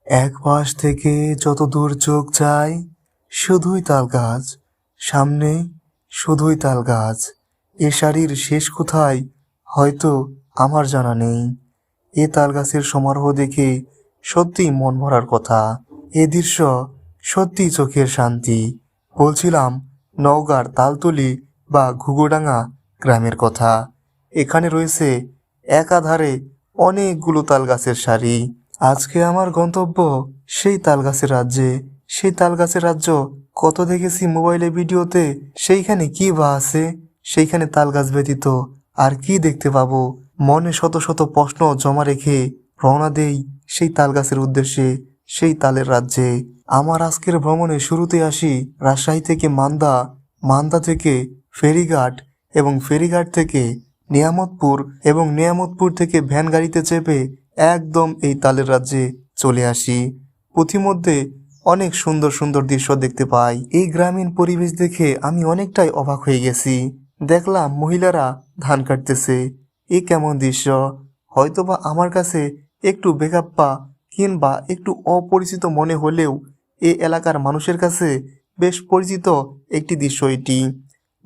এক পাশ থেকে যত দূর চোখ যায় শুধুই তাল গাছ, সামনে শুধুই তাল গাছ। এ সারির শেষ কোথায় হয়তো আমার জানা নেই। এ তাল গাছের সমারোহ দেখে সত্যি মন ভরার কথা। এ দৃশ্য সত্যি চোখের শান্তি। বলছিলাম নওগাঁর তালতলি বা ঘুঘুডাঙ্গা গ্রামের কথা। এখানে রয়েছে একাধারে অনেকগুলো তাল গাছের সারি। আজকে আমার গন্তব্য সেই তালগাছের রাজ্যে। সেই তালগাছের রাজ্য কত দেখেছি মোবাইলে, ভিডিওতে। সেইখানে কি বা আছে? সেইখানে তালগাছ ব্যতীত আর কি দেখতে পাবো? মনে শত শত প্রশ্ন জমা রেখে রওনা দেই সেই তালগাছের উদ্দেশ্যে, সেই তালের রাজ্যে। আমার আজকের ভ্রমণে শুরুতে আসি রাজশাহী থেকে মান্দা, মান্দা থেকে ফেরিঘাট এবং ফেরিঘাট থেকে নিয়ামতপুর এবং নিয়ামতপুর থেকে ভ্যান গাড়িতে চেপে একদম এই তালের রাজ্যে চলে আসি। পথিমধ্যে অনেক সুন্দর সুন্দর দৃশ্য দেখতে পাই। এই গ্রামীণ পরিবেশ দেখে আমি অনেকটাই অবাক হয়ে গেছি। দেখলাম মহিলারা ধান কাটতেছে। এ কেমন দৃশ্য! হয়তোবা আমার কাছে একটু বেখাপ্পা কিংবা একটু অপরিচিত মনে হলেও এ এলাকার মানুষের কাছে বেশ পরিচিত একটি দৃশ্য এটি।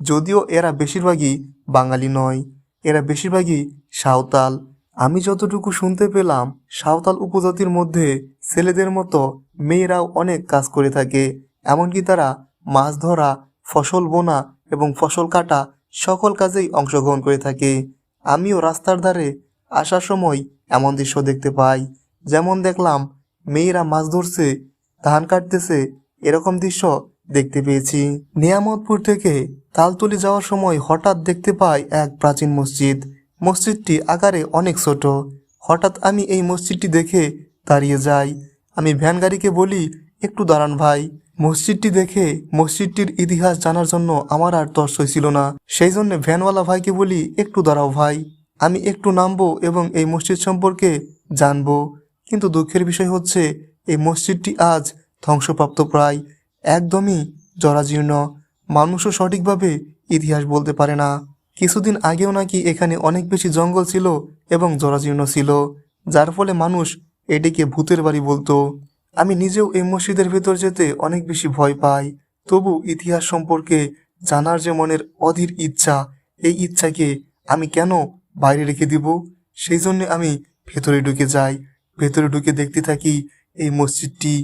যদিও এরা বেশিরভাগই বাঙালি নয়, এরা বেশিরভাগই সাঁওতাল। আমি যতটুকু শুনতে পেলাম, সাঁওতাল উপজাতির মধ্যে ছেলেদের মতো মেয়েরাও অনেক কাজ করে থাকে। এমনকি তারা মাছ ধরা, ফসল বোনা এবং ফসল কাটা সকল কাজেই অংশগ্রহণ করে থাকে। আমিও রাস্তার ধারে আসার সময় এমন দৃশ্য দেখতে পাই। যেমন দেখলাম মেয়েরা মাছ ধরছে, ধান কাটতেছে, এরকম দৃশ্য দেখতে পেয়েছি। নিয়ামতপুর থেকে তালতলি যাওয়ার সময় হঠাৎ দেখতে পাই এক প্রাচীন মসজিদ। মসজিদটি আকারে অনেক ছোট। হঠাৎ আমি এই মসজিদটি দেখে দাঁড়িয়ে যাই। আমি ভ্যান গাড়িকে বলি, একটু দাঁড়ান ভাই। মসজিদটি দেখে মসজিদটির ইতিহাস জানার জন্য আমার আর তর সইছিল না। সেই জন্য ভ্যানওয়ালা ভাইকে বলি, একটু দাঁড়াও ভাই, আমি একটু নামবো এবং এই মসজিদ সম্পর্কে জানবো। কিন্তু দুঃখের বিষয় হচ্ছে এই মসজিদটি আজ ধ্বংসপ্রাপ্ত, প্রায় একদমই জরাজীর্ণ। মানুষও সঠিকভাবে ইতিহাস বলতে পারে না। কিছুদিন আগেও নাকি এখানে অনেক বেশি জঙ্গল ছিল এবং জরাজীর্ণ ছিল, যার ফলে মানুষ এটিকে ভূতের বাড়ি বলতো। আমি নিজেও এই মসজিদের ভেতর যেতে অনেক বেশি ভয় পাই। তবু ইতিহাস সম্পর্কে জানার যে মনের অধীর ইচ্ছা, এই ইচ্ছাকে আমি কেন বাইরে রেখে দিব? সেই জন্য আমি ভেতরে ঢুকে যাই। ভেতরে ঢুকে দেখতে থাকি এই মসজিদটি।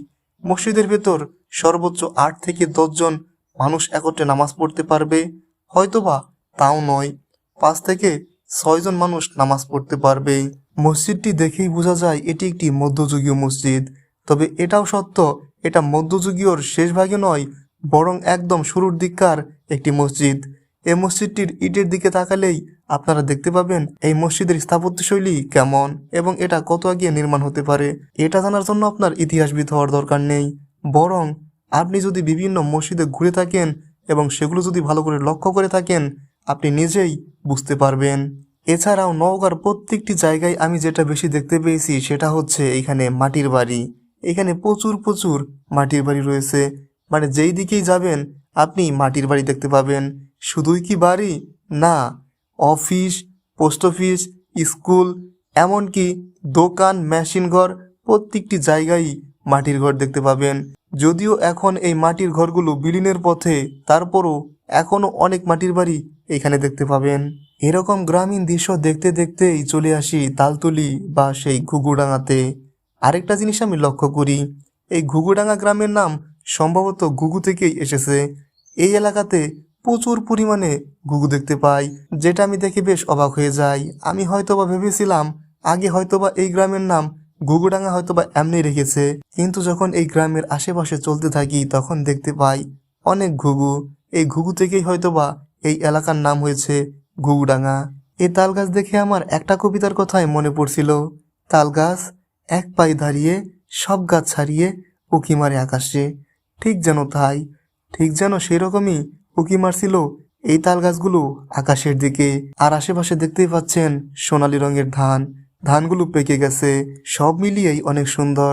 মসজিদের ভেতর সর্বোচ্চ 8 থেকে 10 জন মানুষ একত্রে নামাজ পড়তে পারবে। হয়তোবা তাও নয়, 5 থেকে 6 জন মানুষ নামাজ পড়তে পারবে। মসজিদটি দেখেই বোঝা যায় এটি একটি মধ্যযুগীয় মসজিদ। তবে এটাও সত্য, এটা মধ্যযুগীয়র শেষ ভাগে নয়, বরং একদম শুরুর দিককার একটি মসজিদ। এই মসজিদটির ইটের দিকে তাকালেই আপনারা দেখতে পাবেন এই মসজিদের স্থাপত্যশৈলী কেমন এবং এটা কত আগে নির্মাণ হতে পারে। এটা জানার জন্য আপনার ইতিহাসবিদ হওয়ার দরকার নেই, বরং আপনি যদি বিভিন্ন মসজিদে ঘুরে থাকেন এবং সেগুলো যদি ভালো করে লক্ষ্য করে থাকেন, আপনি নিজেই বুঝতে পারবেন। এছাড়াও নওগাঁর প্রত্যেকটি জায়গায় আমি যেটা বেশি দেখতে পেয়েছি সেটা হচ্ছে এখানে মাটির বাড়ি। এখানে প্রচুর প্রচুর মাটির বাড়ি রয়েছে। মানে যেই দিকেই যাবেন আপনি মাটির বাড়ি দেখতে পাবেন। শুধুই কি বাড়ি? না, অফিস, পোস্ট অফিস, স্কুল, এমনকি দোকান, মেশিন ঘর, প্রত্যেকটি জায়গায় মাটির ঘর দেখতে পাবেন। যদিও এখন এই মাটির ঘরগুলো বিলীনের পথে, তারপরও এখনও অনেক মাটির বাড়ি এখানে দেখতে পাবেন। এরকম গ্রামীণ দৃশ্য দেখতে দেখতেই চলে আসি তালতলি বা সেই ঘুঘুডাঙ্গাতে। আরেকটা জিনিস আমি লক্ষ্য করি, এই ঘুঘুডাঙ্গা গ্রামের নাম সম্ভবত ঘুঘু থেকেই এসেছে। এই এলাকাতে প্রচুর পরিমাণে ঘুঘু দেখতে পাই, যেটা আমি দেখে বেশ অবাক হয়ে যাই। আমি হয়তোবা ভেবেছিলাম আগে হয়তোবা এই গ্রামের নাম ঘুঘুডাঙ্গা হয়তোবা এমনি রেখেছে, কিন্তু যখন এই গ্রামের আশেপাশে চলতে থাকি তখন দেখতে পাই অনেক ঘুঘু। এই ঘুঘু থেকেই হয়তোবা এই এলাকার নাম হয়েছে ঘুঘুডাঙ্গা। এই তাল গাছ দেখে আমার একটা কবিতার কথাই মনে পড়ছিল, তাল গাছ এক পায়ে দাঁড়িয়ে সব গাছ ছাড়িয়ে উঁকি মারে আকাশে। ঠিক যেন তাই, ঠিক যেন সেরকমই উঁকি মারছিল এই তাল গাছগুলো আকাশের দিকে। আর আশেপাশে দেখতেই পাচ্ছেন সোনালী রঙের ধান, ধানগুলো পেকে গেছে। সব মিলিয়েই অনেক সুন্দর।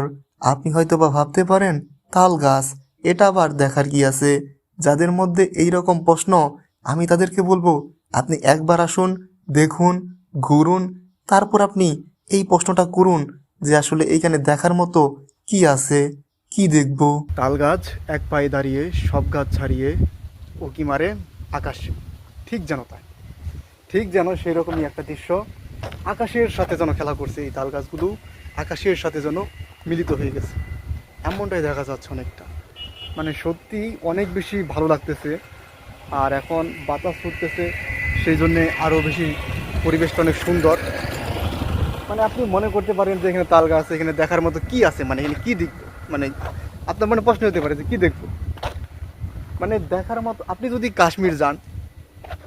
আপনি হয়তোবা ভাবতে পারেন তাল গাছ, এটা আবার দেখার কি আছে? যাদের মধ্যে এই রকম প্রশ্ন, আমি তাদেরকে বলবো আপনি একবার আসুন, দেখুন, ঘুরুন, তারপর আপনি এই প্রশ্নটা করুন যে আসলে এইখানে দেখার মতো কি আছে, কি দেখব? তাল গাছ এক পায়ে দাঁড়িয়ে সব গাছ ছাড়িয়ে উঁকি মারে আকাশে, ঠিক যেন তাই, ঠিক যেন সেই রকমই একটা দৃশ্য। আকাশের সাথে যেন খেলা করছে এই তাল গাছগুলো, আকাশের সাথে যেন মিলিত হয়ে গেছে, এমনটাই দেখা যাচ্ছে অনেকটা। মানে সত্যি অনেক বেশি ভালো লাগতেছে। আর এখন বাতাস ছুটতেছে, সেই জন্যে আরও বেশি পরিবেশটা অনেক সুন্দর। মানে আপনি মনে করতে পারেন যে এখানে তাল গাছ, এখানে দেখার মতো কি আছে, মানে এখানে কী দেখবো, মানে আপনার মনে প্রশ্ন হতে পারে যে কী দেখবো। মানে দেখার মতো, আপনি যদি কাশ্মীর যান,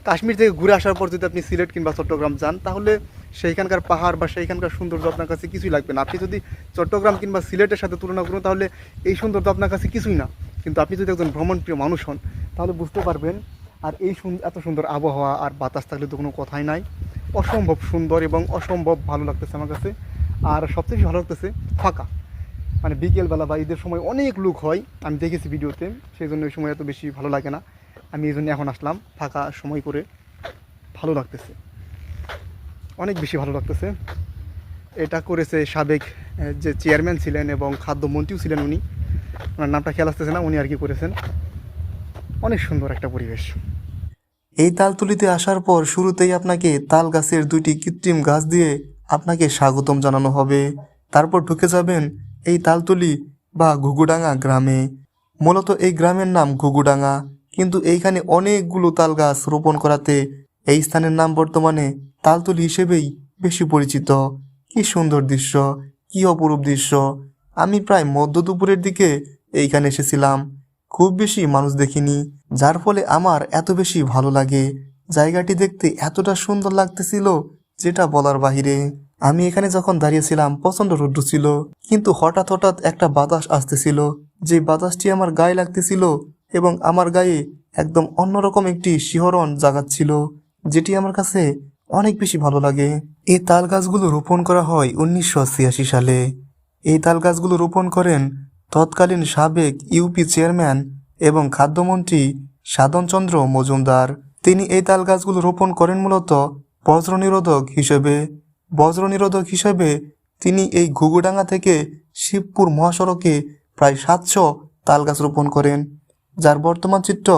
কাশ্মীর থেকে ঘুরে আসার পর যদি আপনি সিলেট কিংবা চট্টগ্রাম যান, তাহলে সেইখানকার পাহাড় বা সেইখানকার সৌন্দর্য আপনার কাছে কিছুই লাগবে না। আপনি যদি চট্টগ্রাম কিংবা সিলেটের সাথে তুলনা করুন, তাহলে এই সৌন্দর্য আপনার কাছে কিছুই না। কিন্তু আপনি যদি একজন ভ্রমণপ্রিয় মানুষ হন, তাহলে বুঝতে পারবেন। আর এই এত সুন্দর আবহাওয়া আর বাতাস থাকলে তো কোনো কথাই নাই। অসম্ভব সুন্দর এবং অসম্ভব ভালো লাগতেছে আমার কাছে। আর সবচেয়ে বেশি ভালো লাগতেছে ফাঁকা, মানে বিকেলবেলা বা ঈদের সময় অনেক লোক হয়, আমি দেখেছি ভিডিওতে, সেই জন্য ওই সময় এত বেশি ভালো লাগে না। আমি এই জন্য এখন আসলাম ফাঁকা সময় করে, ভালো লাগতেছে, অনেক বেশি ভালো লাগতেছে। এটা করেছে সাবেক যে চেয়ারম্যান ছিলেন এবং খাদ্যমন্ত্রীও ছিলেন, উনি, ওনার নামটা খেয়াল আসতেছে না, উনি আর কি করেছেন। অনেক সুন্দর একটা পরিবেশ। এই তালতলিতে আসার পর শুরুতেই আপনাকে তাল গাছের 2টি কৃত্রিম গাছ দিয়ে আপনাকে স্বাগতম জানানো হবে। তারপর ঢুকে যাবেন এই তালতলি বা ঘুঘুডাঙ্গা গ্রামে। মূলত এই গ্রামের নাম ঘুঘুডাঙ্গা, কিন্তু এইখানে অনেকগুলো তাল গাছ রোপণ করাতে এই স্থানের নাম বর্তমানে তালতলি হিসেবেই বেশি পরিচিত। কি সুন্দর দৃশ্য, কি অপরূপ দৃশ্য। আমি প্রায় মধ্য দুপুরের দিকে এইখানে এসেছিলাম, খুব বেশি মানুষ দেখিনি, যার ফলে আমার এত বেশি ভালো লাগে। জায়গাটি দেখতে এতটা সুন্দর লাগতেছিল যেটা বলার বাহিরে। আমি এখানে যখন দাঁড়িয়েছিলাম প্রচণ্ড রৌদ্র ছিল, কিন্তু হঠাৎ হঠাৎ একটা বাতাস আসতেছিল, যে বাতাসটি আমার গায়ে লাগতেছিল এবং আমার গায়ে একদম অন্যরকম একটি শিহরণ জাগাচ্ছিল, যেটি আমার কাছে অনেক বেশি ভালো লাগে। এই তাল গাছগুলো রোপণ করা হয় 1986 সালে। এই তাল গাছগুলো রোপণ করেন তৎকালীন সাবেক ইউপি চেয়ারম্যান এবং খাদ্যমন্ত্রী সাধনচন্দ্র মজুমদার। তিনি এই তাল গাছগুলো রোপণ করেন মূলত বজ্র নিরোধক হিসেবে তিনি এই ঘুঘুডাঙ্গা থেকে শিবপুর মহাসড়কে প্রায় 700 তাল গাছ রোপণ করেন, যার বর্তমান চিত্র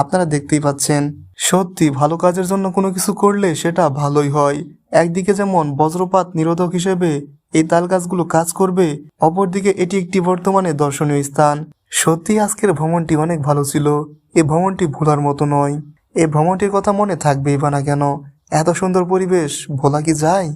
আপনারা দেখতেই পাচ্ছেন। সত্যি ভালো কাজের জন্য কোনো কিছু করলে সেটা ভালোই হয়। একদিকে যেমন বজ্রপাত নিরোধক হিসেবে এই তাল গাছগুলো কাজ করবে, অপরদিকে এটি একটি বর্তমানে দর্শনীয় স্থান। সত্যি আজকের ভ্রমণটি অনেক ভালো ছিল। এই ভ্রমণটি ভোলার মতো নয়। এই ভ্রমণটির কথা মনে থাকবেই বা না কেন, এত সুন্দর পরিবেশ ভোলা কি যায়?